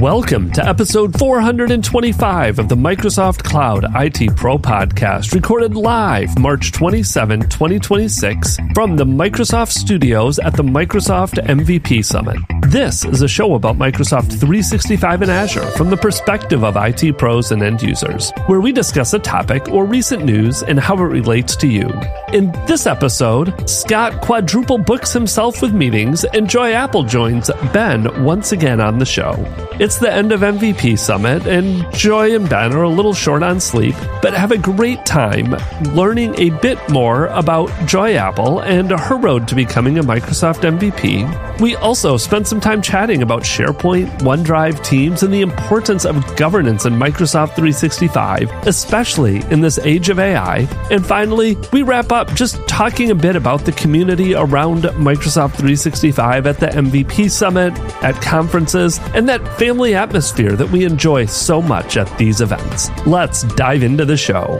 Welcome to episode 425 of the Microsoft Cloud IT Pro Podcast, recorded live March 27, 2026, from the Microsoft Studios at the Microsoft MVP Summit. This is a show about Microsoft 365 and Azure from the perspective of IT pros and end users, where we discuss a topic or recent news and how it relates to you. In this episode, Scott quadruple books himself with meetings, and Joy Apple joins Ben once again on the show. It's the end of MVP Summit, and Joy and Ben are a little short on sleep, but have a great time learning a bit more about Joy Apple and her road to becoming a Microsoft MVP. We also spent some time chatting about SharePoint, OneDrive, Teams, and the importance of governance in Microsoft 365, especially in this age of AI. And finally, we wrap up just talking a bit about the community around Microsoft 365 at the MVP Summit, at conferences, and that family atmosphere that we enjoy so much at these events. Let's dive into the show.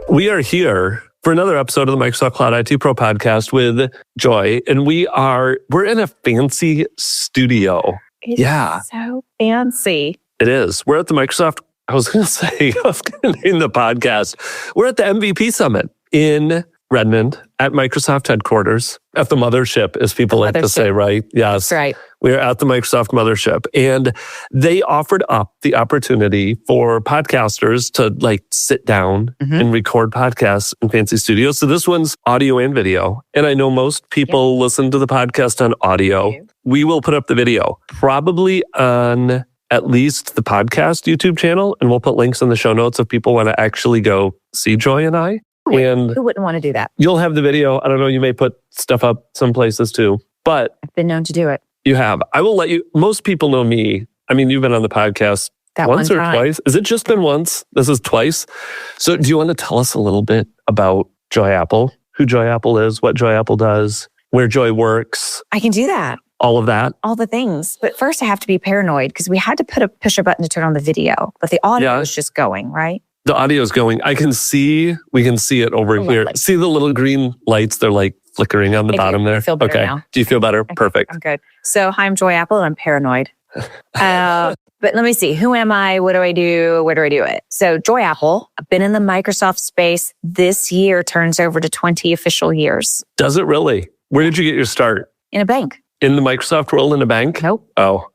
We are here for another episode of the Microsoft Cloud IT Pro Podcast with Joy, and we're in a fancy studio. It's so fancy. It is. We're at the Microsoft, I was going to name the podcast. We're at the MVP Summit in Redmond at Microsoft headquarters, at the mothership, as people like to say, right? Yes. That's right. We're at the Microsoft mothership, and they offered up the opportunity for podcasters to sit down and record podcasts in fancy studios. So this one's audio and video. And I know most people listen to the podcast on audio. We will put up the video probably on at least the podcast YouTube channel, and we'll put links in the show notes if people want to actually go see Joy and I. And who wouldn't want to do that? You'll have the video. I don't know, you may put stuff up some places too, but I've been known to do it. You have. I will let you, most people know me. I mean, you've been on the podcast once or twice. Has it just been once? This is twice. So do you want to tell us a little bit about Joy Apple, who Joy Apple is, what Joy Apple does, where Joy works? I can do that. All of that? All the things. But first I have to be paranoid because we had to push a button to turn on the video, but the audio is just going, right? The audio is going. We can see it over here. See the little green lights? They're flickering on the bottom there. I feel better now. Do you feel better? Okay, Perfect. I'm good. So hi, I'm Joy Apple and I'm paranoid. But let me see. Who am I? What do I do? Where do I do it? So Joy Apple, I've been in the Microsoft space. This year turns over to 20 official years. Does it really? Where did you get your start? In a bank. In the Microsoft world, in a bank? Nope. Oh.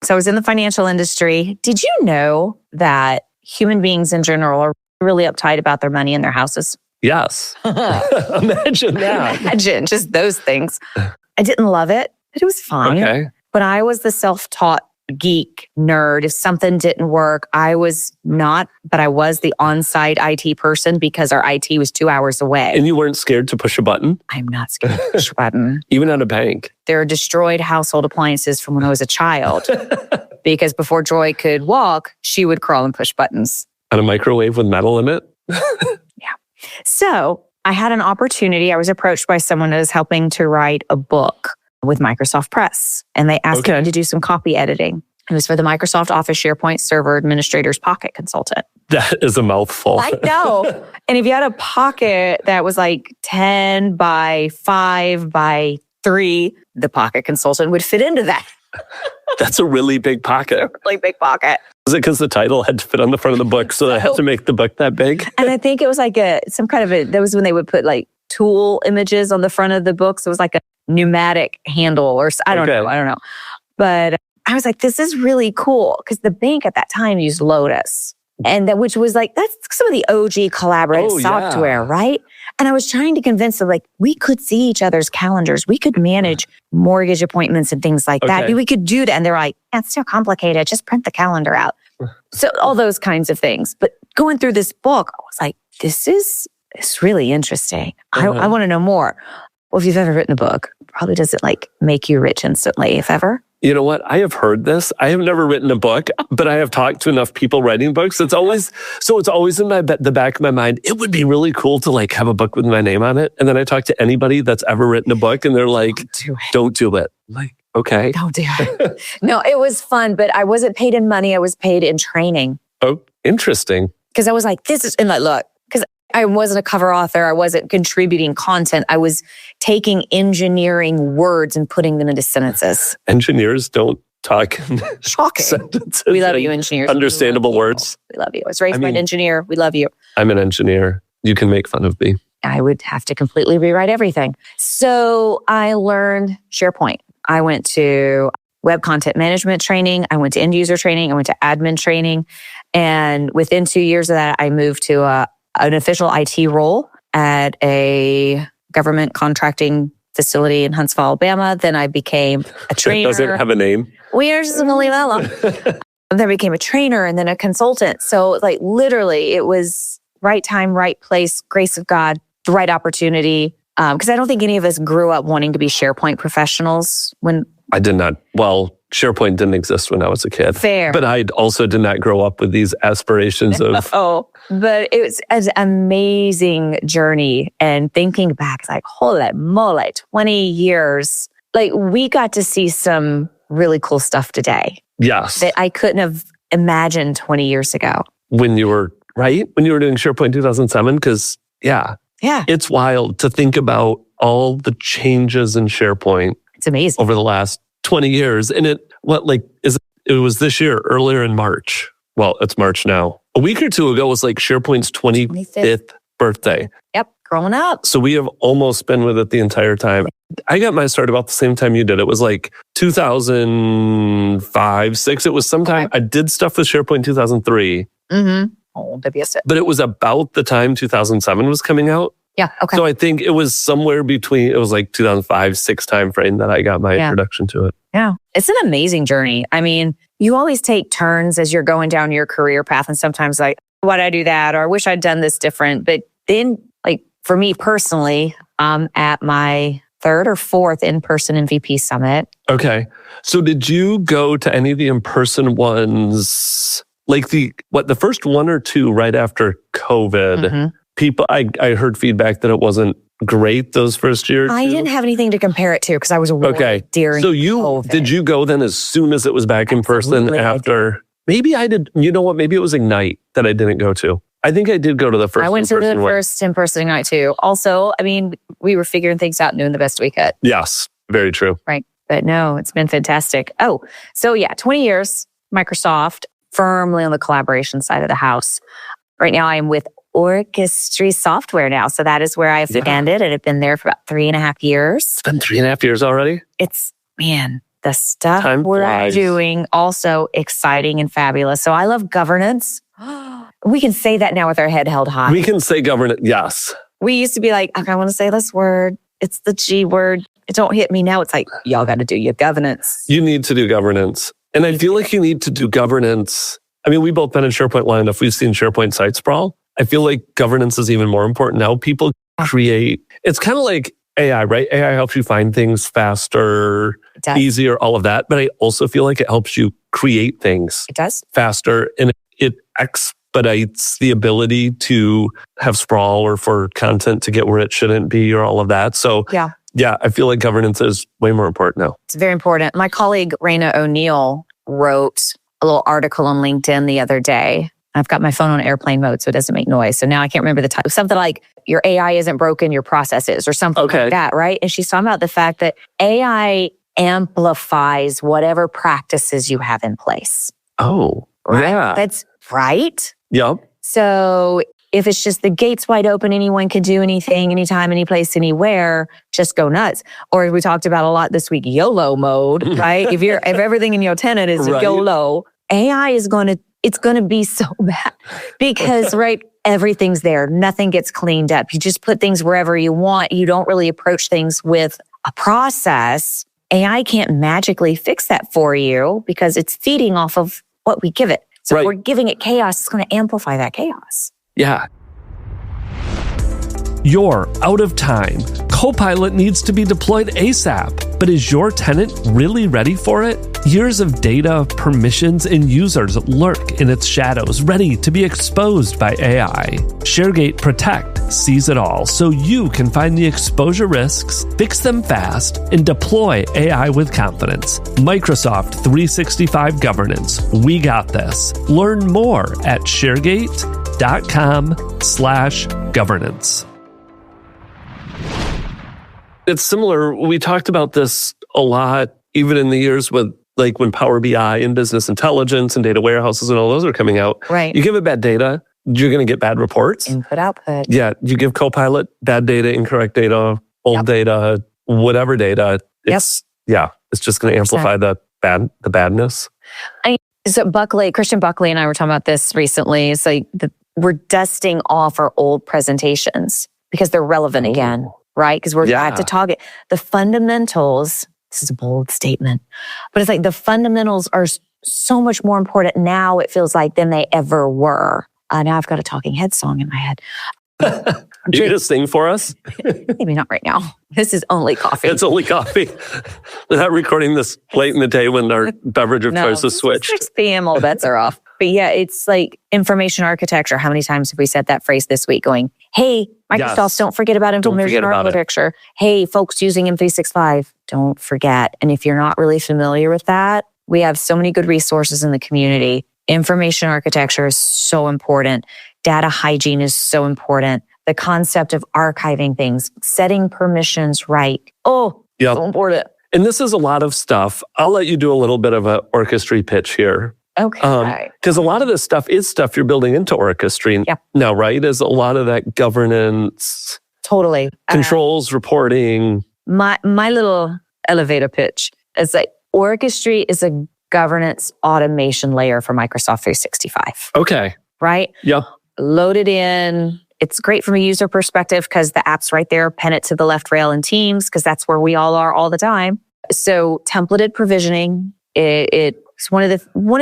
So I was in the financial industry. Did you know that human beings in general are really uptight about their money in their houses? Yes. Imagine that. Imagine just those things. I didn't love it, but it was fine. Okay. But I was the self-taught geek nerd. If something didn't work, I was not, but I was the on-site IT person because our IT was 2 hours away. And you weren't scared to push a button? I'm not scared to push a button. Even at a bank? There are destroyed household appliances from when I was a child. Because before Joy could walk, she would crawl and push buttons. On a microwave with metal in it? Yeah. So I had an opportunity. I was approached by someone who was helping to write a book with Microsoft Press. And they asked me to do some copy editing. It was for the Microsoft Office SharePoint Server Administrator's Pocket Consultant. That is a mouthful. I know. And if you had a pocket that was 10 by 5 by 3, the Pocket Consultant would fit into that. That's a really big pocket. Really big pocket. Is it because the title had to fit on the front of the book, so they had to make the book that big? And I think it was that was when they would put tool images on the front of the book. So it was like a pneumatic handle or I don't know. But I was like, this is really cool because the bank at that time used Lotus. And which was that's some of the OG collaborative software, right? And I was trying to convince them, we could see each other's calendars. We could manage mortgage appointments and things like that. We could do that. And they're like, it's too complicated. Just print the calendar out. So all those kinds of things. But going through this book, I was like, it's really interesting. I want to know more. Well, if you've ever written a book, it probably doesn't make you rich instantly, if ever. You know what? I have heard this. I have never written a book, but I have talked to enough people writing books. It's always in the back of my mind. It would be really cool to have a book with my name on it. And then I talk to anybody that's ever written a book and they're like, don't do it. Okay. Don't do it. No, it was fun, but I wasn't paid in money. I was paid in training. Oh, interesting. Because I was like, look, because I wasn't a cover author. I wasn't contributing content. I was taking engineering words and putting them into sentences. Engineers don't talking Shocking. sentences. We love you, engineers. Understandable words. We love you. I was raised by an engineer. We love you. I'm an engineer. You can make fun of me. I would have to completely rewrite everything. So I learned SharePoint. I went to web content management training. I went to end user training. I went to admin training. And within 2 years of that, I moved to an official IT role at a government contracting facility in Huntsville, Alabama. Then I became a trainer. Does it have a name? We are just going to leave that alone. Then I became a trainer and then a consultant. So like literally it was right time, right place, grace of God, the right opportunity. Because I don't think any of us grew up wanting to be SharePoint professionals when... I did not. Well, SharePoint didn't exist when I was a kid. Fair. But I also did not grow up with these aspirations of... But it was an amazing journey. And thinking back, it's like, holy moly, 20 years. Like we got to see some really cool stuff today. Yes. That I couldn't have imagined 20 years ago. When you were, right? When you were doing SharePoint 2007? Because, yeah. It's wild to think about all the changes in SharePoint. It's amazing. Over the last 20 years. And it was this year, earlier in March. Well, it's March now. A week or two ago was like SharePoint's 25th birthday. Yep, growing up. So we have almost been with it the entire time. I got my start about the same time you did. It was like 2005, 6. It was sometime. I did stuff with SharePoint 2003. Mm-hmm. Oh, WS. But it was about the time 2007 was coming out. Yeah, okay. So I think it was somewhere between, it was like 2005, 6 time frame that I got my introduction to it. Yeah. It's an amazing journey. I mean, you always take turns as you're going down your career path. And sometimes like, why'd I do that? Or I wish I'd done this different. But then like for me personally, I'm at my 3rd or 4th in-person MVP summit. Okay. So did you go to any of the in-person ones? Like the first 1 or 2 right after COVID? Mm-hmm. People, I heard feedback that it wasn't great those first years. I didn't have anything to compare it to because I was away during COVID. Did you go then as soon as it was back in person after? Maybe I did. You know what? Maybe it was Ignite that I didn't go to. I think I did go to the first. I went to the first in-person Ignite too. Also, I mean, we were figuring things out and doing the best we could. Yes, very true. Right. But no, it's been fantastic. Oh, so yeah, 20 years, Microsoft, firmly on the collaboration side of the house. Right now I am with Orchestry Software now. So that is where I've landed and I've been there for about 3.5 years. It's been 3.5 years already? It's, man, the stuff we're doing also exciting and fabulous. So I love governance. We can say that now with our head held high. We can say governance, yes. We used to be like, okay, I want to say this word. It's the G word. It don't hit me now. It's like, y'all got to do your governance. You need to do governance. And I feel like you need to do governance. I mean, we've both been in SharePoint long enough. We've seen SharePoint site sprawl. I feel like governance is even more important now. People create, it's kind of like AI, right? AI helps you find things faster, easier, all of that. But I also feel like it helps you create things faster. And it expedites the ability to have sprawl or for content to get where it shouldn't be or all of that. So yeah, I feel like governance is way more important now. It's very important. My colleague, Raina O'Neill, wrote a little article on LinkedIn the other day. I've got my phone on airplane mode, so it doesn't make noise. So now I can't remember the title. Something like, your AI isn't broken, your process is, or something like that, right? And she's talking about the fact that AI amplifies whatever practices you have in place. Oh, right? Yeah. That's right. Yep. So if it's just the gates wide open, anyone can do anything, anytime, any place, anywhere, just go nuts. Or as we talked about a lot this week, YOLO mode, right? if everything in your tenant is YOLO, AI is it's going to be so bad because, right, everything's there. Nothing gets cleaned up. You just put things wherever you want. You don't really approach things with a process. AI can't magically fix that for you because it's feeding off of what we give it. So if we're giving it chaos, it's going to amplify that chaos. Yeah. You're out of time. Copilot needs to be deployed ASAP. But is your tenant really ready for it? Years of data, permissions, and users lurk in its shadows, ready to be exposed by AI. ShareGate Protect sees it all, so you can find the exposure risks, fix them fast, and deploy AI with confidence. Microsoft 365 Governance. We got this. Learn more at sharegate.com/governance. It's similar. We talked about this a lot, even in the years with like when Power BI and business intelligence and data warehouses and all those are coming out. Right. You give it bad data, you're going to get bad reports. Input, output. Yeah. You give Copilot bad data, incorrect data, old data, whatever data. It's just going to amplify the badness. So Christian Buckley and I were talking about this recently. It's like we're dusting off our old presentations because they're relevant again, right? Because we're back to target. The fundamentals, this is a bold statement, but it's like the fundamentals are so much more important now, it feels like, than they ever were. Now I've got a Talking Heads song in my head. You going to sing for us? Maybe not right now. This is only coffee. It's only coffee. We're not recording this late in the day when our beverage of choice is switched. 6 p.m. all bets are off. But yeah, it's like information architecture. How many times have we said that phrase this week going, hey, Microsoft, don't forget about information architecture. Hey, folks using M365, don't forget. And if you're not really familiar with that, we have so many good resources in the community. Information architecture is so important. Data hygiene is so important. The concept of archiving things, setting permissions right. So important. And this is a lot of stuff. I'll let you do a little bit of an Orchestry pitch here. Okay. Because a lot of this stuff is stuff you're building into Orchestry now, right? Is a lot of that governance. Totally. Controls, reporting. My little elevator pitch is like Orchestry is a governance automation layer for Microsoft 365. Okay. Right? Yep. Load it in. It's great from a user perspective because the app's right there. Pen it to the left rail in Teams because that's where we all are all the time. So templated provisioning, it's one of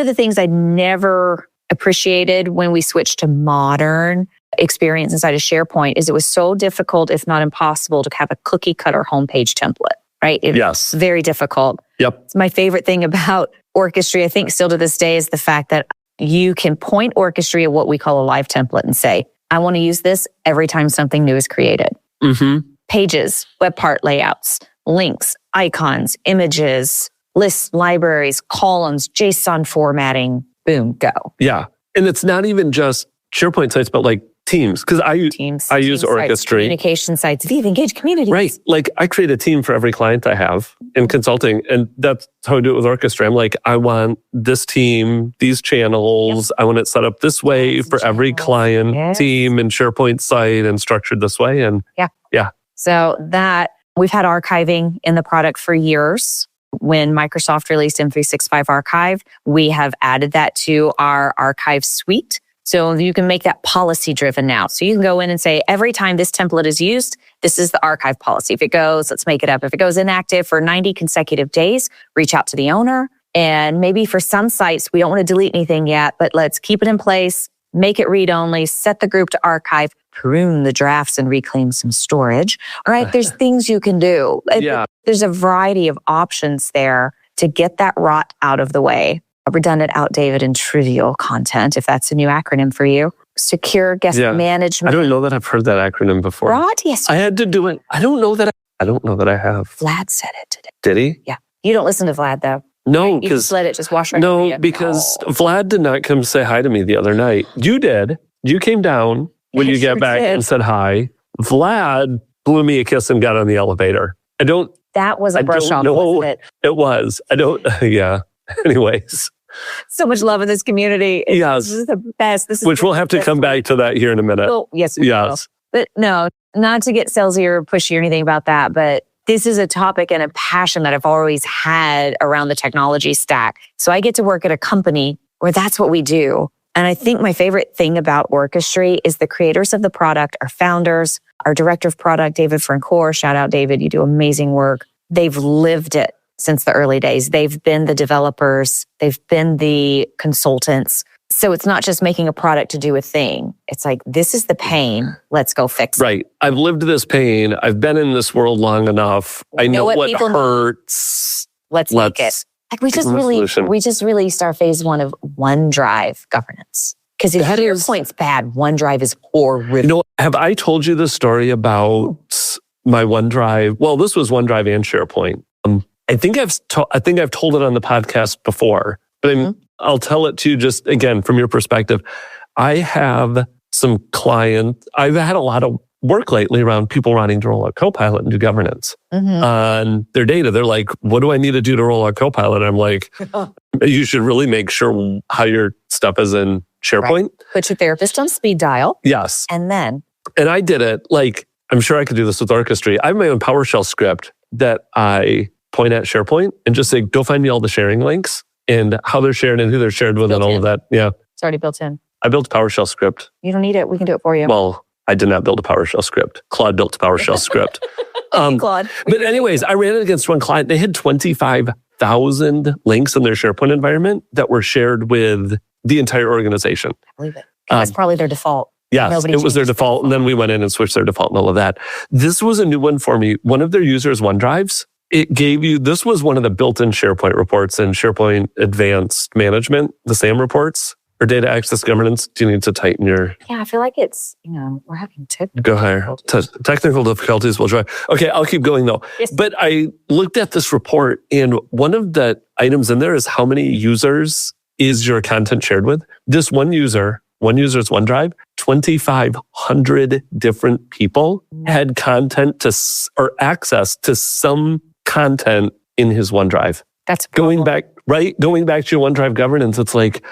the things I never appreciated when we switched to modern experience inside of SharePoint is it was so difficult, if not impossible, to have a cookie cutter homepage template, right? It's very difficult. Yep. It's my favorite thing about Orchestry, I think still to this day, is the fact that you can point Orchestry at what we call a live template and say, I want to use this every time something new is created. Mm-hmm. Pages, web part layouts, links, icons, images, lists, libraries, columns, JSON formatting, boom, go. Yeah. And it's not even just SharePoint sites, but like Teams. Because I use Orchestry. Sites, communication sites, Viva Engage communities. Right. Like I create a team for every client I have in consulting. And that's how I do it with Orchestry. I'm like, I want this team, these channels. I want it set up this way for every client team and SharePoint site and structured this way. And yeah. So that we've had archiving in the product for years. When Microsoft released M365 Archive, we have added that to our archive suite. So you can make that policy driven now. So you can go in and say, every time this template is used, this is the archive policy. If it goes, let's make it up. If it goes inactive for 90 consecutive days, reach out to the owner. And maybe for some sites, we don't want to delete anything yet, but let's keep it in place, make it read only, set the group to archive, prune the drafts and reclaim some storage. All right, there's things you can do. There's a variety of options there to get that rot out of the way. Redundant, outdated, and trivial content, if that's a new acronym for you. Secure guest management. I don't know that I've heard that acronym before. Rot? Yes. I had to do it. I don't know that I have. Vlad said it today. Did he? Yeah. You don't listen to Vlad though. No, because just let it just wash right over you. No, because Vlad did not come say hi to me the other night. You did. You came down when you get back and said hi. Vlad blew me a kiss and got on the elevator. That was a brush off, wasn't it? It was. Anyways. So much love in this community. This is the best. Which we'll have to come back to that here in a minute. Well, yes. Will. But no, not to get salesy or pushy or anything about that, but this is a topic and a passion that I've always had around the technology stack. So I get to work at a company where that's what we do. And I think my favorite thing about Orchestry is the creators of the product, our founders, our director of product, David Francoeur. Shout out, David. You do amazing work. They've lived it since the early days. They've been the developers. They've been the consultants. So it's not just making a product to do a thing. It's like, this is the pain. Let's go fix it. Right. I've lived this pain. I've been in this world long enough. I know what hurts. Let's make it. Like we just released our phase 1 of OneDrive governance. Because if SharePoint's bad, OneDrive is horrific. Have I told you the story about my OneDrive? Well, this was OneDrive and SharePoint. I think I've told it on the podcast before, but I'll tell it to you just again from your perspective. I have some clients. I've had a lot of work lately around people wanting to roll out Copilot and do governance on their data. They're like, what do I need to do to roll out Copilot? I'm like, you should really make sure how your stuff is in SharePoint. Right. Put your therapist on speed dial. Yes. And I did it like, I'm sure I could do this with Orchestry. I have my own PowerShell script that I point at SharePoint and just say, go find me all the sharing links and how they're shared and who they're shared with and all of that. Yeah. It's already built in. I built a PowerShell script. You don't need it. We can do it for you. Well, I did not build a PowerShell script. Claude built a PowerShell script. Claude. But anyways, I ran it against one client. They had 25,000 links in their SharePoint environment that were shared with the entire organization. I believe it. That's probably their default. Yes, it was their default. And then we went in and switched their default and all of that. This was a new one for me. One of their users' OneDrives, it gave you, this was one of the built-in SharePoint reports in SharePoint Advanced Management, the SAM reports, or data access governance. Do you need to tighten your... Yeah, I feel like it's, we're having Go higher. Technical difficulties will try. Okay, I'll keep going though. Yes. But I looked at this report and one of the items in there is how many users is your content shared with? This one user's OneDrive, 2,500 different people had content or access to some content in his OneDrive. That's going back to your OneDrive governance. It's like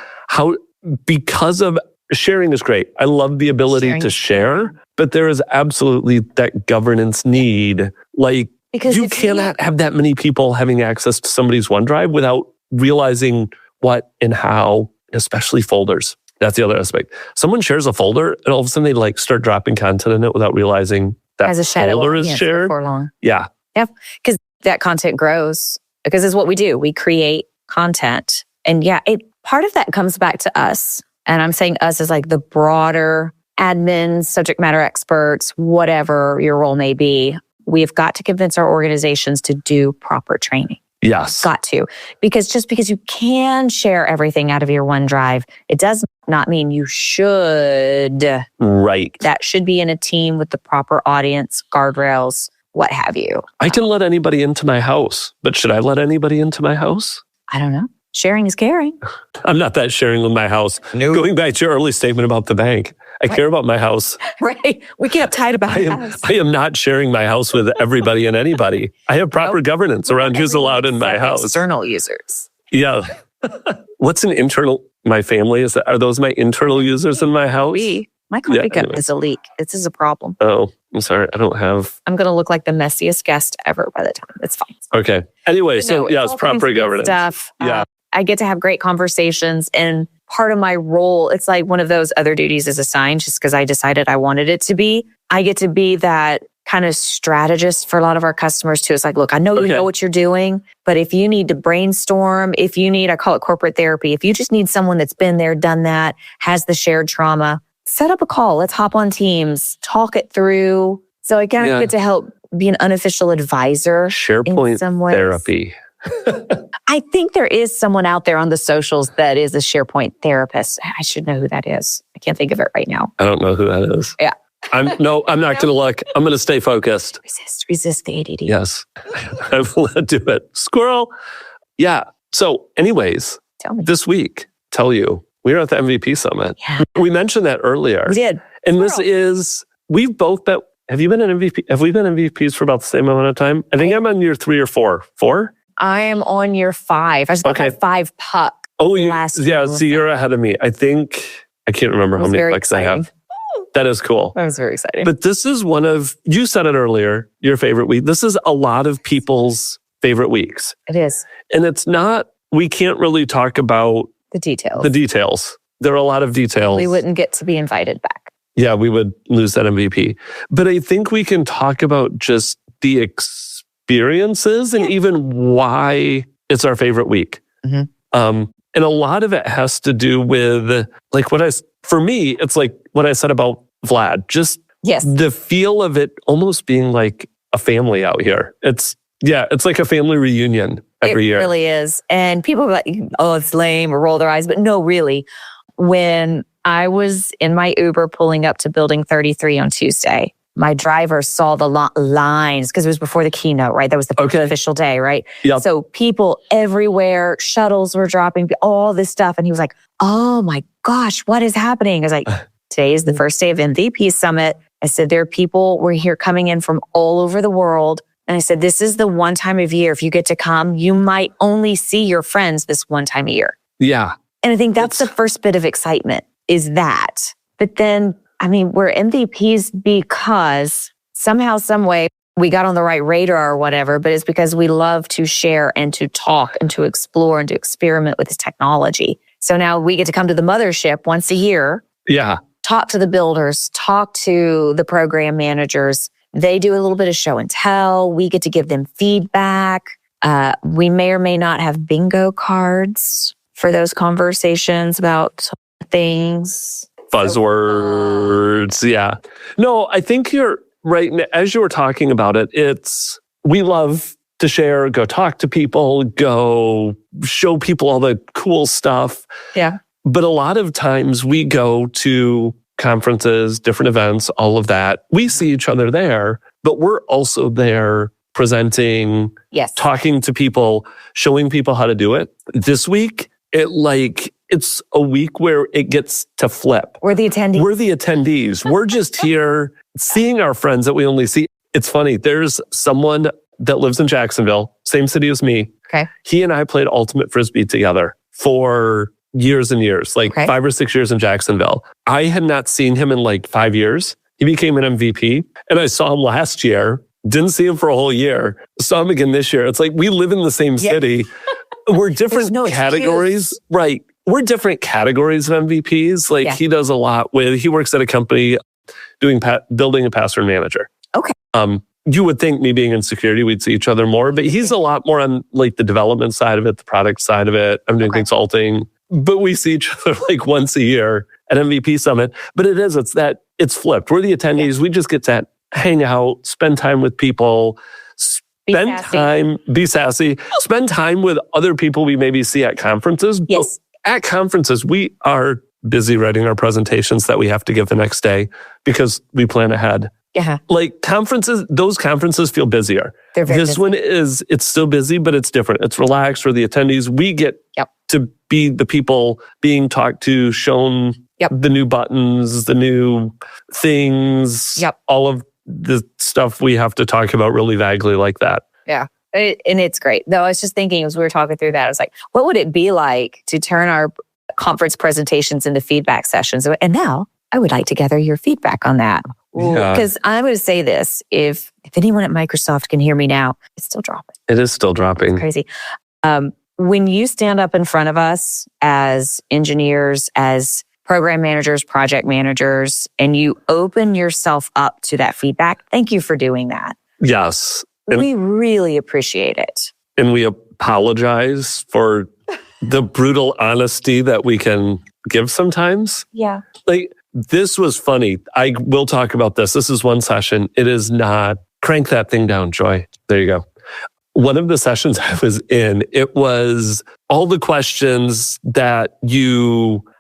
because of sharing is great. I love the ability to share, but there is absolutely that governance need. Like because you cannot have that many people having access to somebody's OneDrive without realizing what and how, especially folders. That's the other aspect. Someone shares a folder and all of a sudden they start dropping content in it without realizing that folder is shared. For long. Yeah. Yeah. Because that content grows. Because it's what we do. We create content. And part of that comes back to us. And I'm saying us as like the broader admins, subject matter experts, whatever your role may be. We've got to convince our organizations to do proper training. Yes. Got to. Because just because you can share everything out of your OneDrive, it does not mean you should. Right. That should be in a team with the proper audience, guardrails, what have you. I can let anybody into my house, but should I let anybody into my house? I don't know. Sharing is caring. I'm not that sharing with my house. No. Going back to your early statement about the bank, I care about my house. Right. We get uptight about house. I am not sharing my house with everybody and anybody. I have proper governance around who's allowed in my house. External users. Yeah. What's an internal? My family are those my internal users in my house? My coffee cup is a leak. This is a problem. Oh, I'm sorry. I don't have. I'm going to look like the messiest guest ever by the time. It's fine. Okay. Anyway, so it's proper governance stuff. Yeah. I get to have great conversations, and part of my role, it's like one of those other duties is assigned just because I decided I wanted it to be. I get to be that kind of strategist for a lot of our customers too. It's like, look, I know you know what you're doing, but if you need to brainstorm, if you need, I call it corporate therapy, if you just need someone that's been there, done that, has the shared trauma, set up a call. Let's hop on Teams, talk it through. So I kind of get to help be an unofficial advisor. SharePoint in some ways. therapy. I think there is someone out there on the socials that is a SharePoint therapist. I should know who that is. I can't think of it right now. I don't know who that is. Yeah. I'm not going to look. I'm going to stay focused. Resist the ADD. Yes. I will do it. Squirrel. Yeah. So anyways, this week, we were at the MVP Summit. Yeah. We mentioned that earlier. We did. And we've both been, have you been an MVP? Have we been MVPs for about the same amount of time? I think I'm on year 3 or 4. 4? I am on year 5. I just got my 5 puck last year. So you're ahead of me. I can't remember how many pucks I have. That is cool. That was very exciting. But this is you said it earlier, your favorite week. This is a lot of people's favorite weeks. It is. And we can't really talk about the details. There are a lot of details. We wouldn't get to be invited back. Yeah, we would lose that MVP. But I think we can talk about just the experiences and even why it's our favorite week. Mm-hmm. And a lot of it has to do with for me, it's like what I said about Vlad, just the feel of it almost being like a family out here. It's like a family reunion every year. It really is. And people are like, oh, it's lame, or roll their eyes. But no, really, when I was in my Uber pulling up to Building 33 on Tuesday, my driver saw the lines because it was before the keynote, right? That was the official day, right? Yep. So people everywhere, shuttles were dropping, all this stuff. And he was like, oh my gosh, what is happening? I was like, today is the first day of MVP Summit. I said, there are people, we're here coming in from all over the world. And I said, this is the one time of year, if you get to come, you might only see your friends this one time a year. Yeah. And I think that's the first bit of excitement is that. But then, I mean, we're MVPs because somehow, some way, we got on the right radar or whatever, but it's because we love to share and to talk and to explore and to experiment with this technology. So now we get to come to the mothership once a year. Yeah. Talk to the builders, talk to the program managers. They do a little bit of show and tell. We get to give them feedback. We may or may not have bingo cards for those conversations about things. Buzzwords. Yeah. No, I think you're right. As you were talking about it, we love to share, go talk to people, go show people all the cool stuff. Yeah. But a lot of times we go to conferences, different events, all of that. We see each other there, but we're also there presenting, talking to people, showing people how to do it. This week, it's a week where it gets to flip. We're the attendees. We're just here seeing our friends that we only see. It's funny. There's someone that lives in Jacksonville, same city as me. Okay. He and I played Ultimate Frisbee together for years and years, 5 or 6 years in Jacksonville. I had not seen him in 5 years. He became an MVP. And I saw him last year. Didn't see him for a whole year. Saw him again this year. It's like we live in the same city. We're different categories. Excuse. Right. We're different categories of MVPs. He does a lot he works at a company building a password manager. Okay. You would think me being in security, we'd see each other more, but he's a lot more on the development side of it, the product side of it. I'm doing consulting, but we see each other once a year at MVP Summit. But it's flipped. We're the attendees. Yeah. We just get to hang out, spend time with people, be sassy, spend time with other people we maybe see at conferences. Yes. But at conferences, we are busy writing our presentations that we have to give the next day because we plan ahead. Yeah. Those conferences feel busier. They're very busy. This one it's still busy, but it's different. It's relaxed for the attendees. We get to be the people being talked to, shown the new buttons, the new things, all of the stuff we have to talk about really vaguely like that. Yeah. And it's great. Though I was just thinking as we were talking through that, I was like, what would it be like to turn our conference presentations into feedback sessions? And now I would like to gather your feedback on that. Because I'm going to say this, if anyone at Microsoft can hear me now, it's still dropping. It is still dropping. It's crazy. When you stand up in front of us as engineers, as program managers, project managers, and you open yourself up to that feedback, thank you for doing that. Yes. We really appreciate it. And we apologize for the brutal honesty that we can give sometimes. Yeah. This was funny. I will talk about this. This is one session. It is not, crank that thing down, Joy. There you go. One of the sessions I was in, it was all the questions that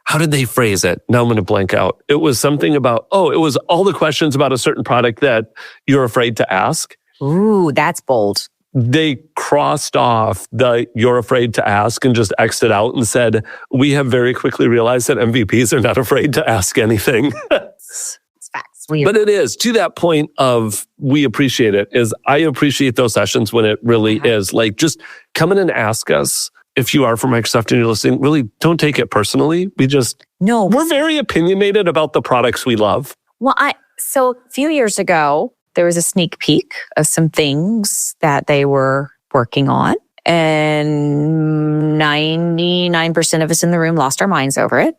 how did they phrase it? Now I'm going to blank out. It was something about, it was all the questions about a certain product that you're afraid to ask. Ooh, that's bold. They crossed off you're afraid to ask and just X'd it out and said, we have very quickly realized that MVPs are not afraid to ask anything. It's facts. But it is to that point of we appreciate it. I appreciate those sessions when it really is just come in and ask us. If you are from Microsoft and you're listening, really don't take it personally. We're very opinionated about the products we love. Well, so a few years ago, there was a sneak peek of some things that they were working on. And 99% of us in the room lost our minds over it.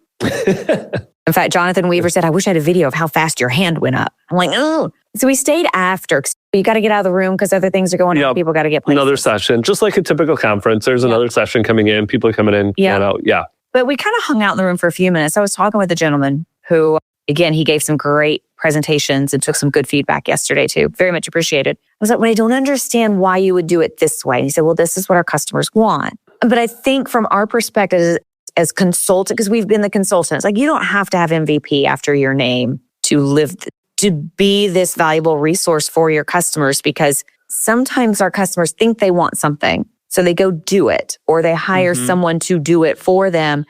In fact, Jonathan Weaver said, I wish I had a video of how fast your hand went up. I'm like, oh. So we stayed after. You got to get out of the room because other things are going on. People got to get places. Another session, just like a typical conference. There's another session coming in. People are coming in and out. Yeah. But we kind of hung out in the room for a few minutes. I was talking with a gentleman who, again, he gave some great presentations and took some good feedback yesterday too. Very much appreciated. I was like, well, I don't understand why you would do it this way. And he said, well, this is what our customers want. But I think from our perspective as consultant, because we've been the consultants, you don't have to have MVP after your name to be this valuable resource for your customers, because sometimes our customers think they want something. So they go do it, or they hire someone to do it for them.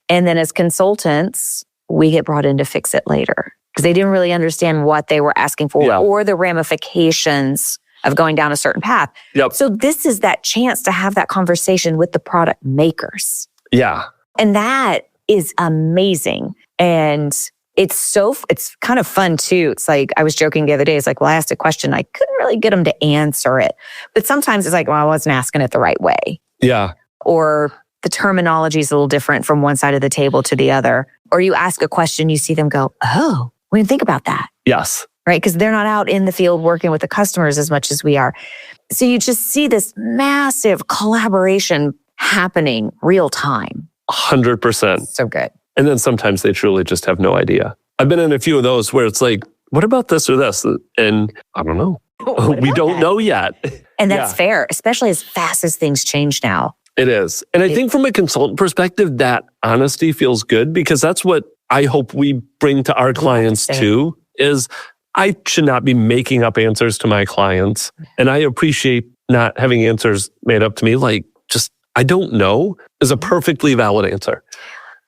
And then as consultants, we get brought in to fix it later. because they didn't really understand what they were asking for or the ramifications of going down a certain path. Yep. So this is that chance to have that conversation with the product makers. Yeah. And that is amazing. And it's kind of fun too. It's like, I was joking the other day. It's like, well, I asked a question. I couldn't really get them to answer it. But sometimes it's like, well, I wasn't asking it the right way. Yeah. Or the terminology is a little different from one side of the table to the other. Or you ask a question, you see them go, oh, we didn't think about that. Yes. Right? Because they're not out in the field working with the customers as much as we are. So you just see this massive collaboration happening real time. 100%. So good. And then sometimes they truly just have no idea. I've been in a few of those where it's like, what about this or this? And I don't know. We don't know yet. And that's fair, especially as fast as things change now. It is. And I think from a consultant perspective, that honesty feels good because that's what I hope we bring to our clients too, is I should not be making up answers to my clients. And I appreciate not having answers made up to me. Like, just, I don't know is a perfectly valid answer.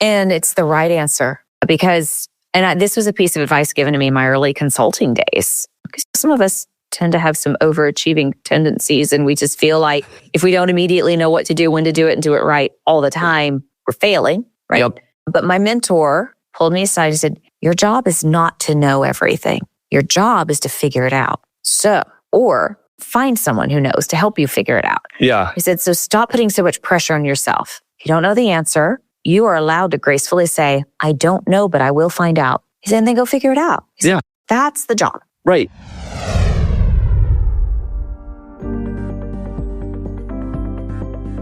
And it's the right answer because, this was a piece of advice given to me in my early consulting days. Because some of us tend to have some overachieving tendencies and we just feel like if we don't immediately know what to do, when to do it and do it right all the time, we're failing, right? Yep. But my mentor pulled me aside and said, your job is not to know everything. Your job is to figure it out. Or find someone who knows to help you figure it out. Yeah. He said, so stop putting so much pressure on yourself. If you don't know the answer, you are allowed to gracefully say, I don't know, but I will find out. He said, and then go figure it out. He said, that's the job. Right.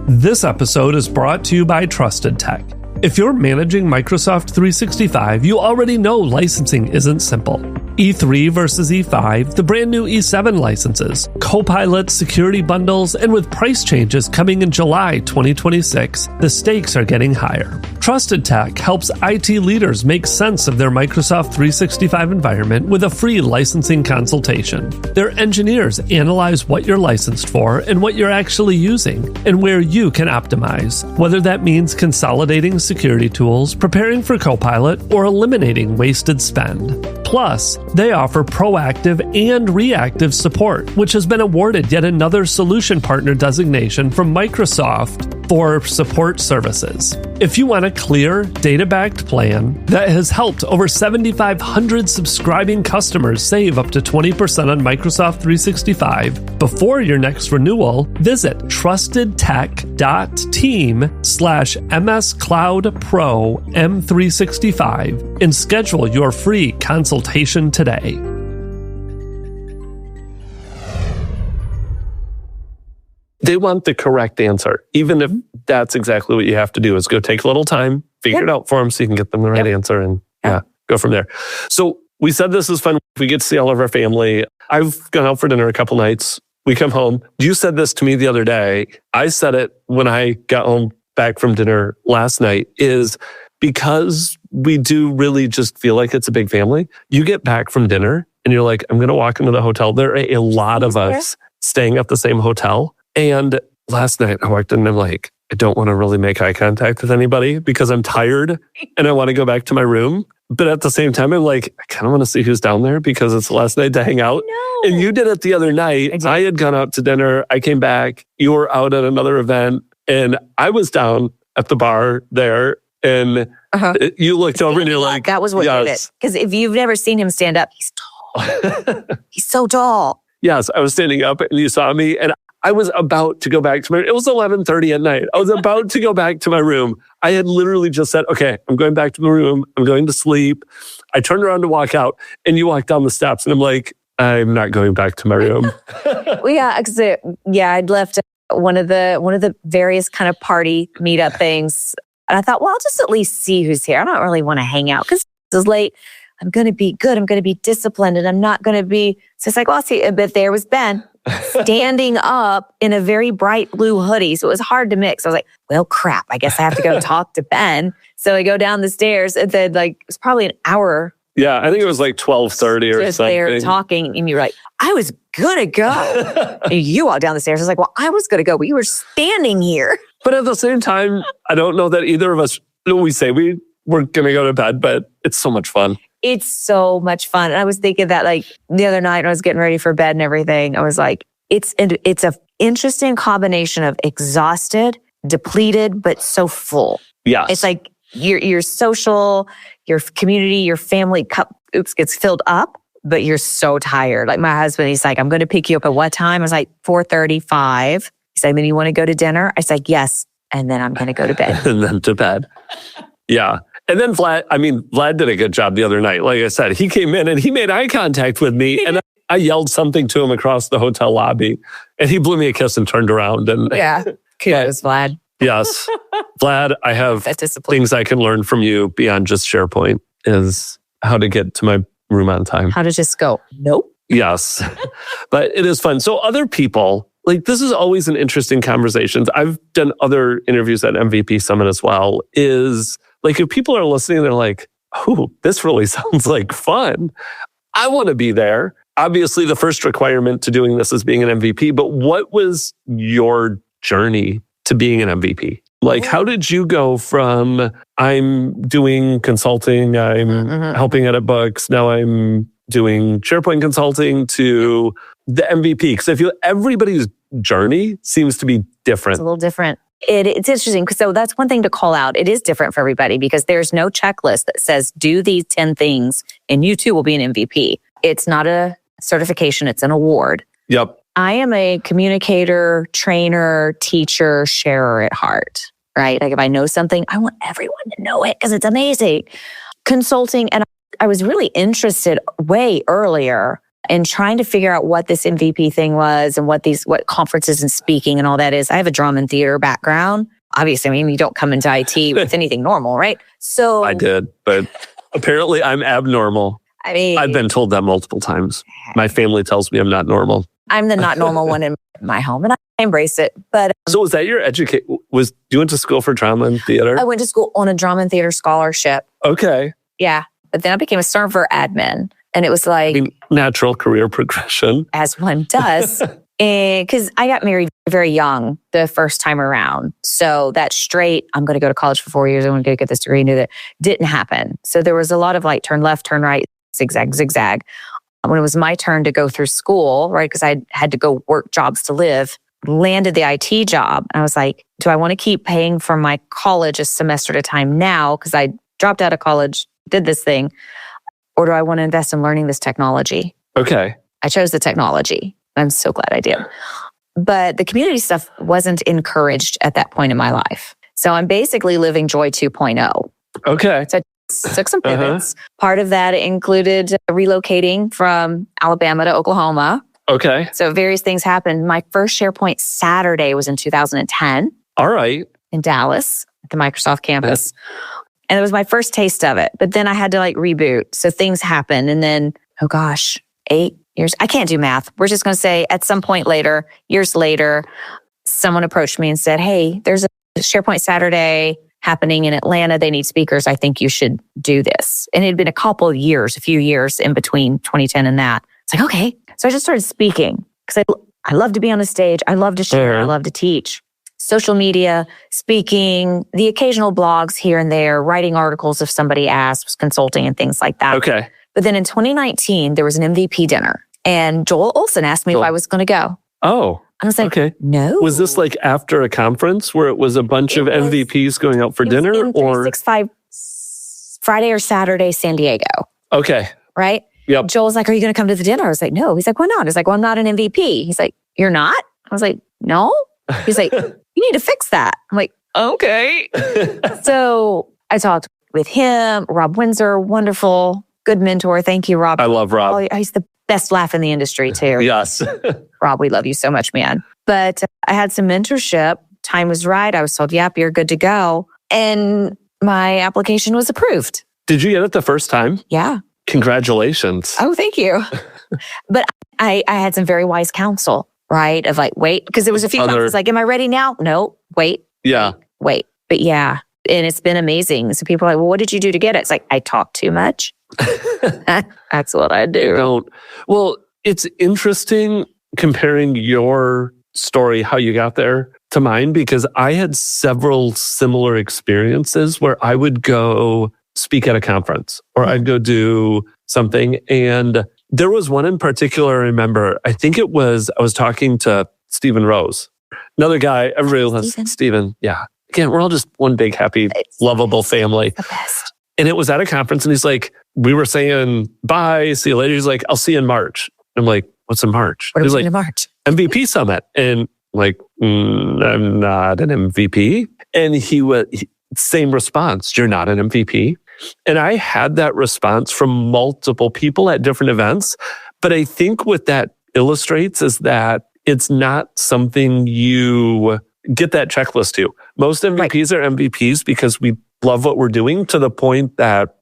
This episode is brought to you by Trusted Tech. If you're managing Microsoft 365, you already know licensing isn't simple. E3 versus E5, the brand new E7 licenses, Copilot security bundles, and with price changes coming in July 2026, the stakes are getting higher. Trusted Tech helps IT leaders make sense of their Microsoft 365 environment with a free licensing consultation. Their engineers analyze what you're licensed for and what you're actually using, and where you can optimize, whether that means consolidating security tools, preparing for Copilot, or eliminating wasted spend. Plus, they offer proactive and reactive support, which has been awarded yet another solution partner designation from Microsoft for support services. If you want a clear, data-backed plan that has helped over 7,500 subscribing customers save up to 20% on Microsoft 365 before your next renewal, visit trustedtech.team/MSCloudPro M365 and schedule your free consultation today. They want the correct answer, even if that's exactly what you have to do is go take a little time, figure it out for them so you can get them the right answer and go from there. So we said this is fun. We get to see all of our family. I've gone out for dinner a couple nights. We come home. You said this to me the other day. I said it when I got home back from dinner last night is because we do really just feel like it's a big family. You get back from dinner and you're like, I'm going to walk into the hotel. There are a lot of us staying at the same hotel. And last night I walked in and I'm like, I don't want to really make eye contact with anybody because I'm tired and I want to go back to my room. But at the same time, I'm like, I kind of want to see who's down there because it's the last night to hang out. No. And you did it the other night. I had gone out to dinner. I came back. You were out at another event and I was down at the bar there. And you looked over and you're like, that was what did it. Because if you've never seen him stand up, he's tall. He's so tall. Yes, I was standing up and you saw me and I was about to go back to it was 11:30 at night. I was about to go back to my room. I had literally just said, okay, I'm going back to my room. I'm going to sleep. I turned around to walk out and you walked down the steps and I'm like, I'm not going back to my room. I'd left one of the various kind of party meetup things. And I thought, well, I'll just at least see who's here. I don't really want to hang out because it's late. I'm going to be good. I'm going to be disciplined and I'm not going to be. So it's like, well, I'll see. But there was Ben standing up in a very bright blue hoodie. So it was hard to mix. I was like, well, crap. I guess I have to go talk to Ben. So I go down the stairs and then it was probably an hour. Yeah, I think it was like 12:30 or just something. There talking and you're like, I was going to go. And you walk down the stairs. I was like, well, I was going to go, but you were standing here. But at the same time, I don't know that either of us, we say we're going to go to bed, but it's so much fun. It's so much fun. And I was thinking that like the other night when I was getting ready for bed and everything, I was like, it's a interesting combination of exhausted, depleted, but so full. Yes. It's like your social, your community, your family cup gets filled up, but you're so tired. Like my husband, he's like, I'm going to pick you up at what time? I was like, 4:35. He's like, then you want to go to dinner? I was like, yes. And then I'm going to go to bed. And then to bed. Yeah. And then Vlad did a good job the other night. Like I said, he came in and he made eye contact with me and I yelled something to him across the hotel lobby and he blew me a kiss and turned around. And yeah. Kudos, Vlad. Yes. Vlad, I have things I can learn from you beyond just SharePoint is how to get to my room on time. How to just go, nope. Yes. But it is fun. So other people, like this is always an interesting conversation. I've done other interviews at MVP Summit as well, is like if people are listening, they're like, oh, this really sounds like fun. I want to be there. Obviously, the first requirement to doing this is being an MVP, but what was your journey to being an MVP? Like, how did you go from I'm doing consulting, I'm helping edit books, now I'm doing SharePoint consulting to the MVP? Because I feel everybody's journey seems to be different. It's a little different. It's interesting because so that's one thing to call out. It is different for everybody because there's no checklist that says do these 10 things and you too will be an MVP. It's not a certification, it's an award. Yep. I am a communicator, trainer, teacher, sharer at heart, right? Like if I know something, I want everyone to know it because it's amazing. Consulting, and I was really interested way earlier in trying to figure out what this MVP thing was and what conferences and speaking and all that is. I have a drum and theater background. Obviously, I mean, you don't come into IT with anything normal, right? So I did, but apparently I'm abnormal. I mean, I've been told that multiple times. My family tells me I'm not normal. I'm the not normal one in my home, and I embrace it. But so was that your you went to school for drama and theater? I went to school on a drama and theater scholarship. Okay. Yeah. But then I became a server admin. And it was like... natural career progression. As one does. Because I got married very young the first time around. So that straight, I'm going to go to college for 4 years, I'm going to get this degree and do that, didn't happen. So there was a lot of like turn left, turn right, zigzag, zigzag. When it was my turn to go through school, right, because I had to go work jobs to live, landed the IT job. I was like, do I want to keep paying for my college a semester at a time now? Because I dropped out of college, did this thing. Or do I want to invest in learning this technology? Okay. I chose the technology. I'm so glad I did. But the community stuff wasn't encouraged at that point in my life. So I'm basically living Joy 2.0. Okay. So I took some pivots. Part of that included relocating from Alabama to Oklahoma. Okay. So various things happened. My first SharePoint Saturday was in 2010. All right. In Dallas at the Microsoft campus. And it was my first taste of it. But then I had to like reboot. So things happened. And then, 8 years. I can't do math. We're just going to say at some point later, years later, someone approached me and said, hey, there's a SharePoint Saturday happening in Atlanta. They need speakers. I think you should do this. And it had been a few years in between 2010 and that. It's like, okay. So I just started speaking because I love to be on a stage. I love to share. I love to teach. Social media, speaking, the occasional blogs here and there, writing articles if somebody asks, consulting and things like that. Okay. But then in 2019, there was an MVP dinner and Joel Olson asked me if I was going to go. Oh. I was like, okay. No. Was this like after a conference where it was a bunch of MVPs going out for dinner? Or 365 Friday or Saturday, San Diego. Okay. Right? Yep. Joel's like, are you going to come to the dinner? I was like, no. He's like, why not? I was like, well, I'm not an MVP. He's like, you're not? I was like, no. He's like, you need to fix that. I'm like, okay. So I talked with him, Rob Windsor, wonderful, good mentor. Thank you, Rob. I love Rob. He's the best laugh in the industry too. Yes. Rob, we love you so much, man. But I had some mentorship. Time was right. I was told, yep, you're good to go. And my application was approved. Did you get it the first time? Yeah. Congratulations. Oh, thank you. But I had some very wise counsel, right? Of like, wait, because there was a few times like, am I ready now? No, wait. Yeah. Wait. But yeah. And it's been amazing. So people are like, well, what did you do to get it? It's like, I talk too much. That's what I do. Well, it's interesting comparing your story, how you got there, to mine, because I had several similar experiences where I would go speak at a conference or I'd go do something. And there was one in particular I remember. I think I was talking to Stephen Rose, another guy. Everybody loves Stephen. Yeah. Again, we're all just one big, happy, lovable family. The best. And it was at a conference and he's like, we were saying, bye, see you later. He's like, I'll see you in March. I'm like, what's in March? What are we doing like, in March? MVP Summit. And I'm like, I'm not an MVP. And he was, same response, you're not an MVP. And I had that response from multiple people at different events. But I think what that illustrates is that it's not something you get that checklist to. Most MVPs are MVPs because we love what we're doing to the point that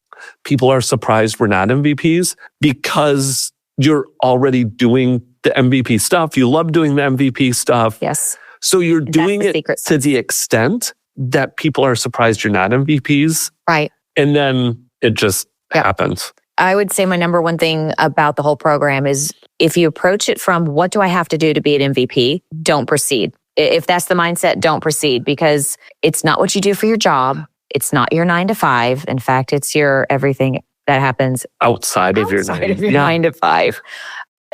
people are surprised we're not MVPs because you're already doing the MVP stuff. You love doing the MVP stuff. Yes. So you're doing it to the extent that people are surprised you're not MVPs. Right. And then it just happens. I would say my number one thing about the whole program is if you approach it from what do I have to do to be an MVP, don't proceed. If that's the mindset, don't proceed because it's not what you do for your job. It's not your 9 to 5. In fact, it's your everything that happens outside of your 9 to 5.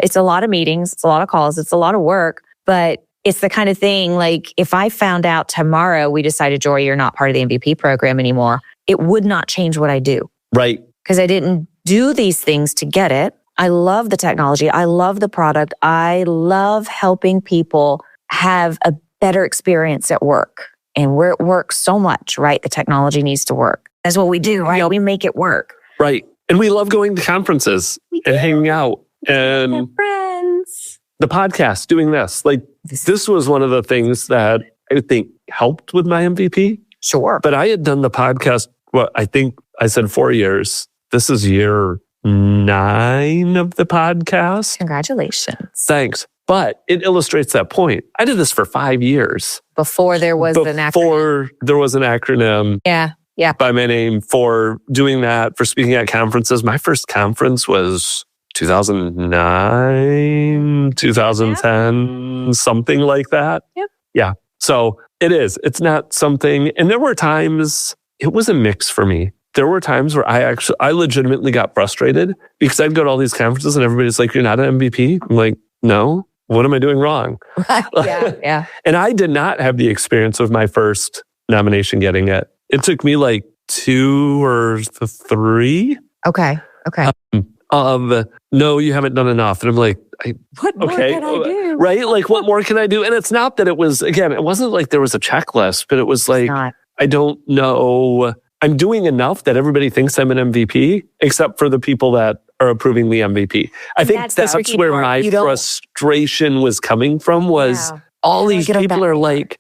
It's a lot of meetings. It's a lot of calls. It's a lot of work, but it's the kind of thing like if I found out tomorrow we decided, Jory, you're not part of the MVP program anymore, it would not change what I do. Right. Because I didn't do these things to get it. I love the technology. I love the product. I love helping people have a better experience at work. And we're at work so much, right? The technology needs to work. That's what we do, right? We make it work. Right. And we love going to conferences and hanging out and friends. The podcast, doing this. Like this was one of the things that I think helped with my MVP. Sure. But I had done the podcast, I think I said 4 years. This is year 9 of the podcast. Congratulations. Thanks. But it illustrates that point. I did this for 5 years. Before there was an acronym. Before there was an acronym. Yeah. By my name for doing that, for speaking at conferences. My first conference was 2009, 2010, something like that. Yep. Yeah. So it is. It's not something. And there were times, it was a mix for me. There were times where I legitimately got frustrated because I'd go to all these conferences and everybody's like, you're not an MVP? I'm like, no. What am I doing wrong? Right. Yeah. And I did not have the experience of my first nomination getting it. It took me like 2 or 3. Okay. No, you haven't done enough. And I'm like, what more can I do? Right? Like, what more can I do? And it's not that it was, again, it wasn't like there was a checklist, but it was like, I don't know. I'm doing enough that everybody thinks I'm an MVP, except for the people that are approving the MVP. I think that's where my frustration was coming from was all these people are like,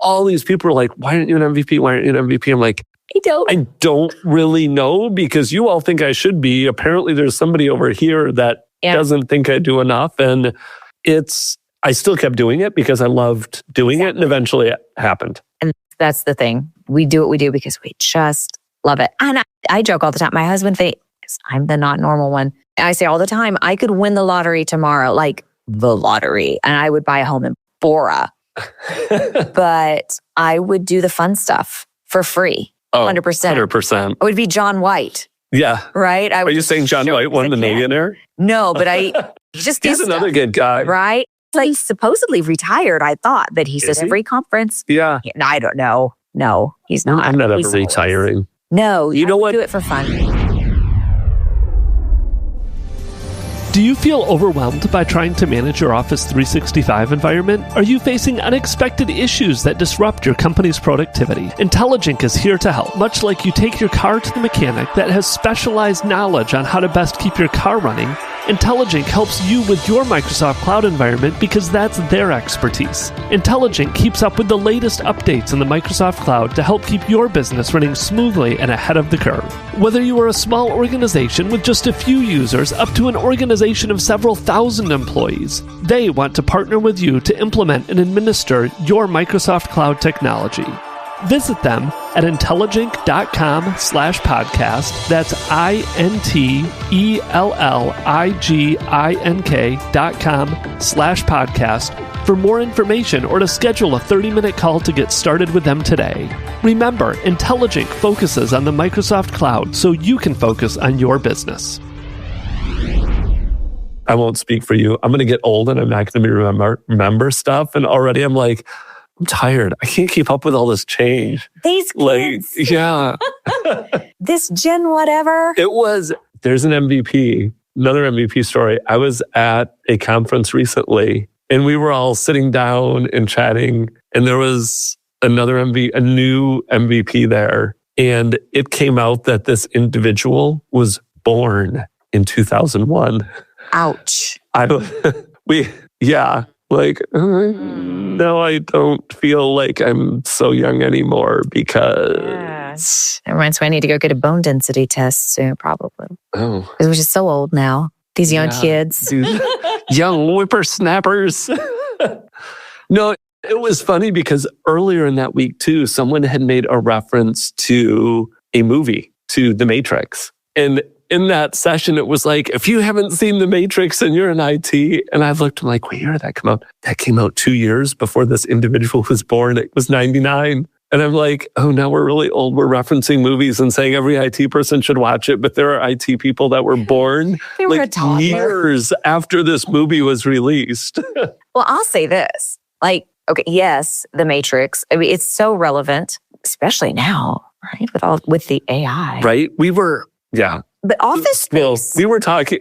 all these people are like, why aren't you an MVP? Why aren't you an MVP? I'm like, I don't really know because you all think I should be. Apparently there's somebody over here that doesn't think I do enough. And I still kept doing it because I loved doing it. And eventually it happened. And that's the thing. We do what we do because we just love it. And I joke all the time. My husband thinks I'm the not normal one. I say all the time, I could win the lottery tomorrow, like the lottery, and I would buy a home in Bora. But I would do the fun stuff for free. 100%. 100%. I would be John White. Yeah. Right? Are you saying John White won the millionaire? No, but he's another good guy. Right? Like supposedly retired, I thought that he said every conference. Yeah. I don't know. No, he's not. I'm not ever retiring. No, you know what? Do it for fun. Do you feel overwhelmed by trying to manage your Office 365 environment? Are you facing unexpected issues that disrupt your company's productivity? Intelligent is here to help. Much like you take your car to the mechanic that has specialized knowledge on how to best keep your car running, Intelligent helps you with your Microsoft Cloud environment because that's their expertise. Intelligent keeps up with the latest updates in the Microsoft Cloud to help keep your business running smoothly and ahead of the curve. Whether you are a small organization with just a few users up to an organization of several thousand employees, they want to partner with you to implement and administer your Microsoft Cloud technology. Visit them at intelligink.com/podcast. That's INTELLIGINK.com/podcast for more information or to schedule a 30-minute call to get started with them today. Remember, Intelligink focuses on the Microsoft Cloud so you can focus on your business. I won't speak for you. I'm going to get old and I'm not going to remember stuff. And already I'm like, I'm tired. I can't keep up with all this change. These kids. Yeah. This gen whatever. There's an MVP, another MVP story. I was at a conference recently and we were all sitting down and chatting and there was a new MVP there. And it came out that this individual was born in 2001. Ouch. No, I don't feel like I'm so young anymore because... That reminds me, I need to go get a bone density test soon, probably. Oh. Because we're just so old now. These young kids. Young whippersnappers. No, it was funny because earlier in that week too, someone had made a reference to a movie, to The Matrix. And in that session, it was like, if you haven't seen The Matrix and you're in IT, and I looked, I'm like, wait, where did that come out? That came out 2 years before this individual was born. It was 99. And I'm like, oh, now we're really old. We're referencing movies and saying every IT person should watch it. But there are IT people that were born years after this movie was released. Well, I'll say this. Yes, The Matrix. I mean, it's so relevant, especially now, right? With the AI. Right? But Office Space. We were talking,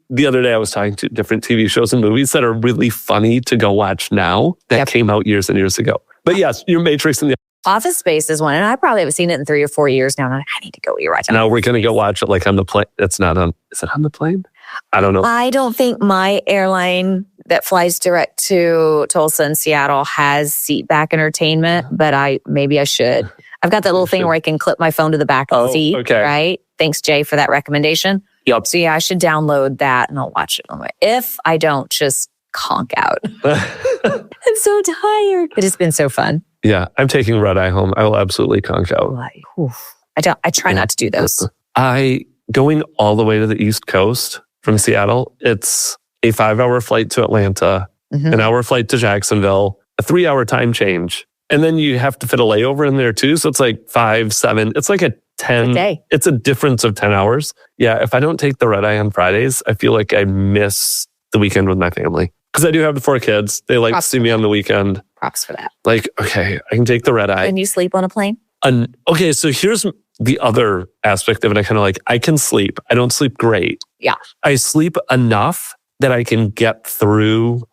the other day I was talking to different TV shows and movies that are really funny to go watch now that came out years and years ago. But yes, your Matrix and the Office Space is one, and I probably haven't seen it in 3 or 4 years now. And I need to go rewatch it. Now we're going to go watch it on the plane. Is it on the plane? I don't know. I don't think my airline that flies direct to Tulsa and Seattle has seat back entertainment, but maybe I should. I've got that little thing where I can clip my phone to the back of the seat, right? Thanks, Jay, for that recommendation. Yep. So I should download that and I'll watch it on the way. If I don't, just conk out. I'm so tired. But it's been so fun. Yeah, I'm taking red eye home. I will absolutely conk out. I try not to do those. Going all the way to the East Coast from Seattle, it's a 5-hour flight to Atlanta, an hour flight to Jacksonville, a 3-hour time change. And then you have to fit a layover in there too. So it's like 5, 7. It's like a 10 day. It's a difference of 10 hours. Yeah. If I don't take the red eye on Fridays, I feel like I miss the weekend with my family. Because I do have the 4 kids. They like to see me on the weekend. Props for that. Okay, I can take the red eye. Can you sleep on a plane? Okay, so here's the other aspect of it. I can sleep. I don't sleep great. Yeah. I sleep enough that I can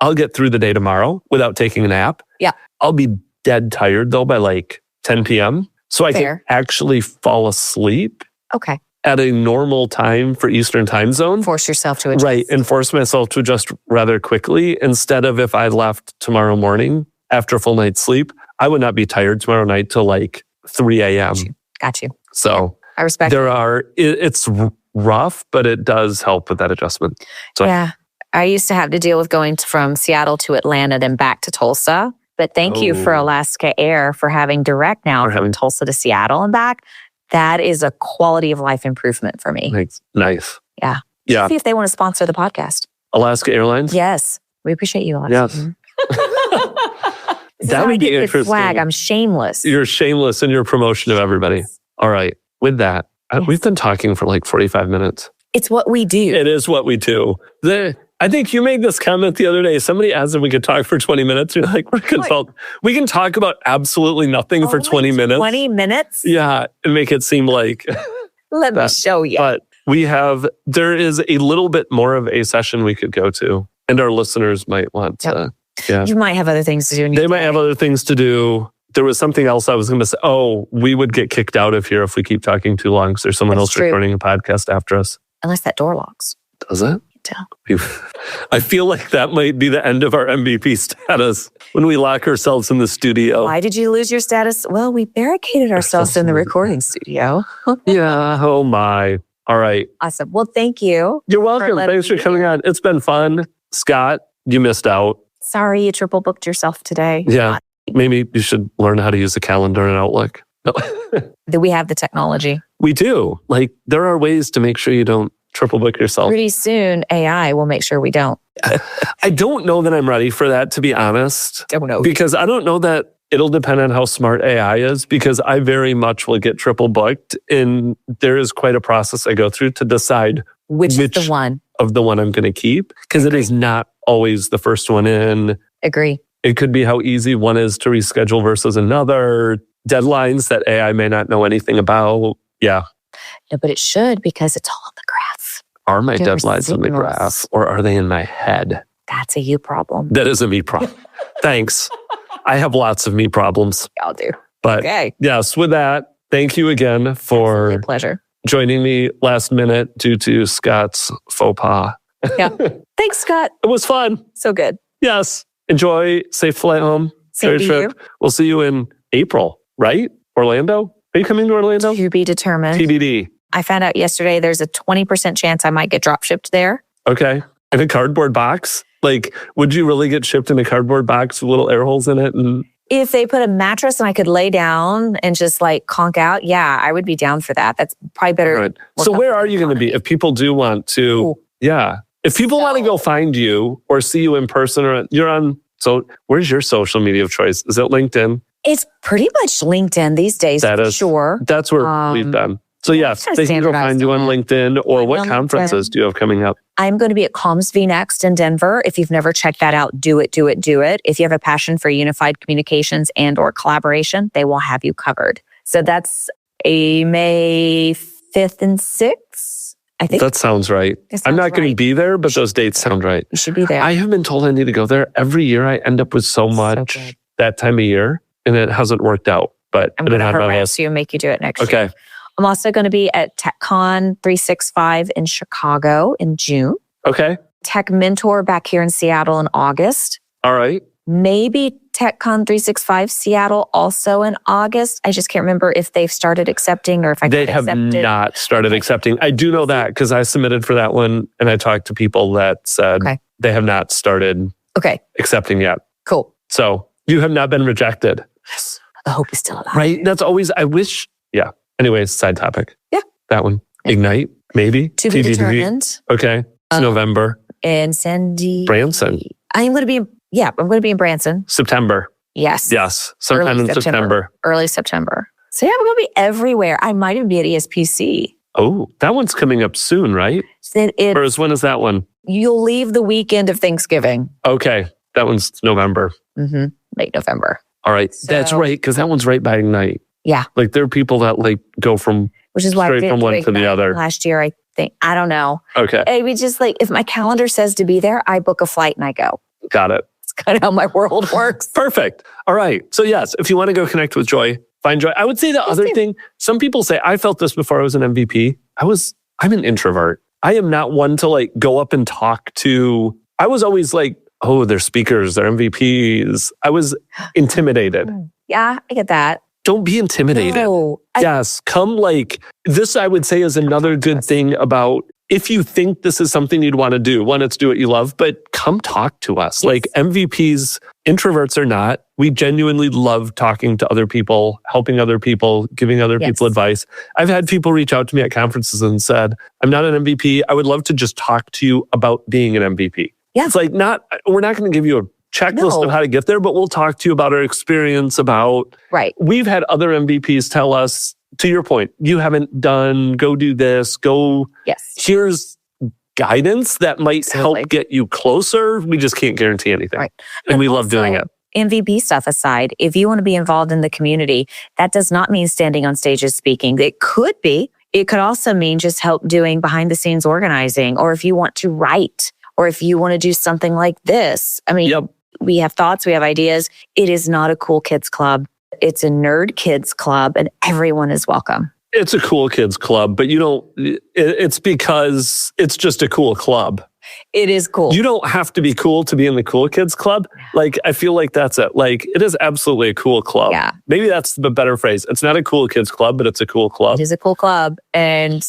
I'll get through the day tomorrow without taking a nap. Yeah. I'll be dead tired though by 10 p.m. So I can actually fall asleep. Okay. At a normal time for Eastern time zone. Force yourself to adjust. Right. And force myself to adjust rather quickly instead of if I left tomorrow morning after a full night's sleep, I would not be tired tomorrow night till 3 a.m. Got you. So I respect it's rough, but it does help with that adjustment. So, yeah. I used to have to deal with going from Seattle to Atlanta, then back to Tulsa. But thank you for Alaska Air for having direct now from Tulsa to Seattle and back. That is a quality of life improvement for me. Nice. Yeah. Yeah. See if they want to sponsor the podcast. Alaska Airlines? Yes. We appreciate you, Alaska. Yes. That would be interesting. Flag. I'm shameless. You're shameless in your promotion of everybody. All right. With that, we've been talking for 45 minutes. It's what we do. It is what we do. I think you made this comment the other day. Somebody asked if we could talk for 20 minutes. You're like, we can talk about absolutely nothing for 20 minutes. 20 minutes? Yeah. And make it seem like... Let me show you. But there is a little bit more of a session we could go to. And our listeners might want to... Yeah. You might have other things to do. They might have other things to do. There was something else I was going to say. Oh, we would get kicked out of here if we keep talking too long because there's someone else recording a podcast after us. Unless that door locks. Does it? Yeah. I feel like that might be the end of our MVP status when we lock ourselves in the studio. Why did you lose your status? Well, we barricaded ourselves in the recording studio. Yeah. Oh, my. All right. Awesome. Well, thank you. You're welcome. Thanks for coming on. It's been fun. Scott, you missed out. Sorry you triple booked yourself today. Yeah. Maybe you should learn how to use a calendar and Outlook. No. That we have the technology. We do. Like, there are ways to make sure you don't triple book yourself. Pretty soon, AI will make sure we don't. I don't know that I'm ready for that, to be honest. Don't know. Because I don't know that it'll depend on how smart AI is, because I very much will get triple booked. And there is quite a process I go through to decide which is the one of the one I'm going to keep, because it is not always the first one in. Agree. It could be how easy one is to reschedule versus another, deadlines that AI may not know anything about. Yeah. No, but it should, because it's all on the graph. Are my There are deadlines in the signals. graph, or are they in my head? That's a you problem. That is a me problem. Thanks. I have lots of me problems. Y'all do. But Okay. yes, with that, thank you again for Absolute pleasure. joining me last minute due to Scott's faux pas. Yeah. Thanks, Scott. It was fun. So good. Yes. Enjoy. Safe flight home. Same Enjoy to your you. trip. We'll see you in April, right? Orlando? Are you coming to Orlando? To be determined. TBD. I found out yesterday there's a 20% chance I might get drop shipped there. Okay. In a cardboard box? Like, would you really get shipped in a cardboard box with little air holes in it? And If they put a mattress and I could lay down and just like conk out, yeah, I would be down for that. That's probably better. right. So where are you going to be? If people do want to, Ooh. yeah. If people want to go find you or see you in person, or you're on, so where's your social media of choice? Is it LinkedIn? It's pretty much LinkedIn these days, That for is- sure. That's where we've been. So yes, kinda they can go standardized find you on on that. LinkedIn, or Find what on conferences LinkedIn. do you have coming up? I'm going to be at CommsV next in Denver. If you've never checked that out, do it. If you have a passion for unified communications and or collaboration, they will have you covered. So that's a May 5th and 6th, I think. That sounds right. It I'm sounds not going to right. be there, but those dates sound right. You should be there. I have been told I need to go there. Every year I end up with so much good. that time of year, and it hasn't worked out. But I'm it going to had my harass list. you and make you do it next year. Okay. I'm also going to be at TechCon 365 in Chicago in June. Okay. Tech Mentor back here in Seattle in August. All right. Maybe TechCon 365 Seattle also in August. I just can't remember if they've started accepting or if I They got have accepted. not started accepting. I do know that because I submitted for that one, and I talked to people that said Okay. they have not started Okay, accepting yet. cool. So you have not been rejected. Yes. The hope is still alive. Right? That's always, I wish. Yeah. Anyways, side topic. Yeah. That one. Yeah. Ignite, maybe. To be TBD. determined. Okay. It's November. In Sandy. Branson. I'm going to be in Branson. September. Yes. Yes. Sometime in September. Early September. So yeah, we're going to be everywhere. I might even be at ESPC. Oh, that one's coming up soon, right? Or when is that one? You'll leave the weekend of Thanksgiving. Okay. That one's November. Late November. All right. That's So- right. Because that one's right by Ignite. Yeah. Like there are people that like go from, Which is why I straight didn't from do one to the Ignite other. last year, I think. I don't know. Okay. Maybe just like if my calendar says to be there, I book a flight and I go. Got it. It's kind of how my world works. Perfect. All right. So yes, if you want to go connect with Joy, find Joy. I would say the other thing, some people say, I felt this before I was an MVP. I'm an introvert. I am not one to like go up and talk to, I was always like, oh, they're speakers, they're MVPs. I was intimidated. Yeah, I get that. Don't be intimidated. No, Yes, come like this, I would say is another good thing about if you think this is something you'd want to do. One, it's do what you love, but come talk to us. Yes. Like MVPs, introverts or not, we genuinely love talking to other people, helping other people, giving other Yes. people advice. I've had people reach out to me at conferences and said, I'm not an MVP. I would love to just talk to you about being an MVP. Yeah. It's like we're not going to give you a checklist No. of how to get there, but we'll talk to you about our experience about right. we've had other MVPs tell us, to your point, you haven't done, go do this, go, Yes. here's guidance that might Absolutely. help get you closer. We just can't guarantee anything. Right. And we love doing it. MVP stuff aside, if you want to be involved in the community, that does not mean standing on stages speaking. It could be. It could also mean just help doing behind the scenes organizing, or if you want to write, or if you want to do something like this. I mean, Yep. we have thoughts, we have ideas. It is not a cool kids club. It's a nerd kids club, and everyone is welcome. It's a cool kids club, but it's because it's just a cool club. It is cool. You don't have to be cool to be in the cool kids club. Like, I feel like that's it. Like, it is absolutely a cool club. Yeah. Maybe that's the better phrase. It's not a cool kids club, but it's a cool club. It is a cool club, and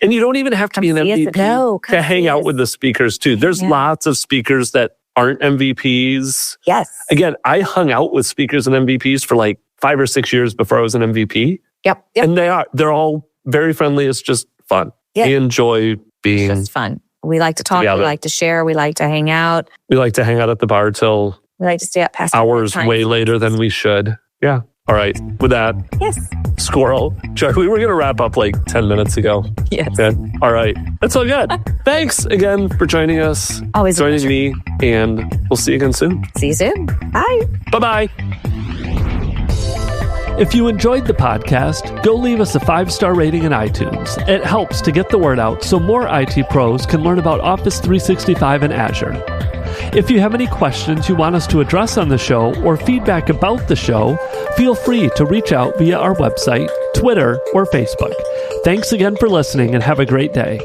And you don't even have to be an see us. MVP No, come to hang see out us. with the speakers too. There's Yeah. lots of speakers that aren't MVPs. Yes. Again, I hung out with speakers and MVPs for like 5 or 6 years before I was an MVP. Yep. And they're all very friendly. It's just fun. Yeah. We enjoy being... It's just fun. We like to talk. We like to share. We like to hang out. We like to hang out at the bar till... We like to stay up past hours way later than we should. Yeah. All right. With that, yes. Squirrel. We were going to wrap up like 10 minutes ago. Yes. Good. All right. That's all good. Thanks again for joining us. Always joining me. And we'll see you again soon. See you soon. Bye. Bye-bye. If you enjoyed the podcast, go leave us a 5-star rating in iTunes. It helps to get the word out so more IT pros can learn about Office 365 and Azure. If you have any questions you want us to address on the show or feedback about the show, feel free to reach out via our website, Twitter, or Facebook. Thanks again for listening and have a great day.